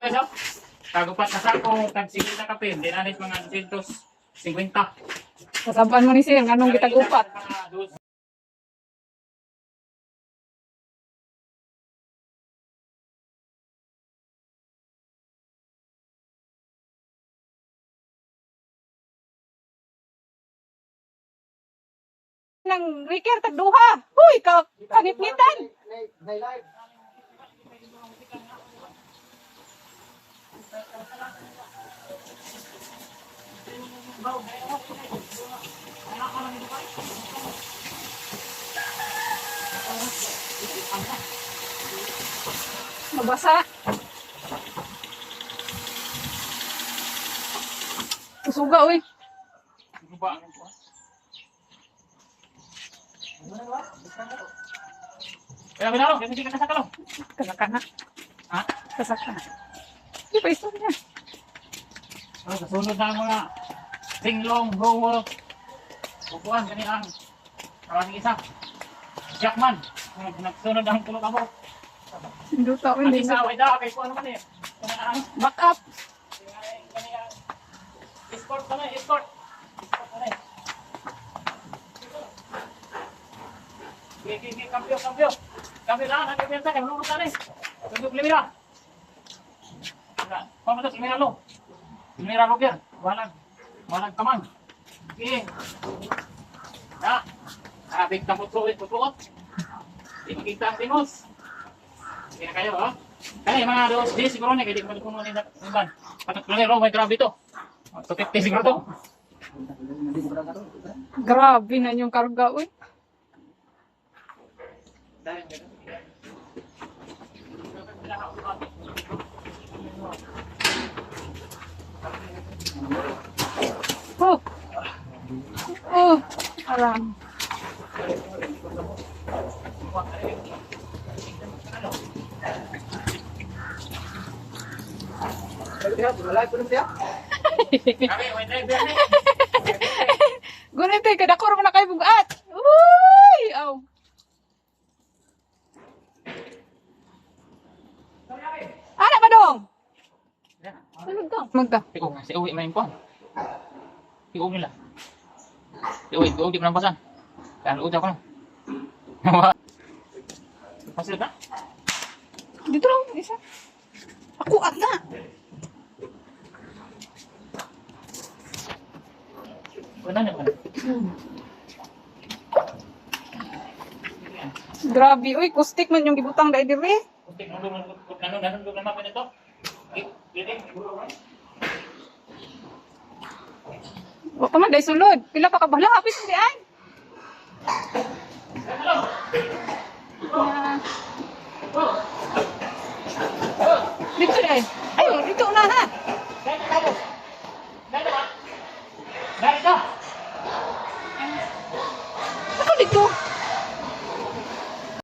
Ano? Tagupat na sako, tag-sigil na kape, hindi na mga 250. Kasaban mo ni sir, anong gitagupat? Nang Riker tagduha. Huy, ka kanitnitan. Mabasa. Suga, uy. Kaya binaro, hindi ka nasakalo. Kasakana. Ha? Kasakana. Di pa iso niya. Kasunod na ang mga singlong, grower. Bukuan, ganyan. Kawating isa. Jackman. Nagsunod ang tulog ako. Sinduta, uy. Ang isa, way da, kay ano ka niya. Back up. Escort ka na, escort. Cambio. Cambio lang, nagkabenta, kaya malulog ka na eh. Tundok limira. Pamatas, limira lo. Limira lo yan. Walang kamang. Okay. Ha? Abig na putuot. Hindi makita ang tingos. Sige na kayo, ha? Kaya mga 2 siguro niya, kaya di ko matutunan nila. Pataklo may grabe ito. 250 siguro ito. Grabe na yung karga, uy. Alam. Gunit eh, kada ko na kayo bugat. Uy! Aw. Ano ba dong? Magda. Si Uwi main po. Si Uwi nila. Si Uwi, di ko nampasan. Kaya luod ako na. Pasil ka? Dito lang, isa. Ako ata. Wala na ba? Grabe, uy, kustik man yung gibutang dahil dire. Kunting nanundog naman pa nito. Wa pa man dahil sulod. Pila pa kabala, hapis hindi ay. Dito dahil. Ay, dito na ha. Dari ka!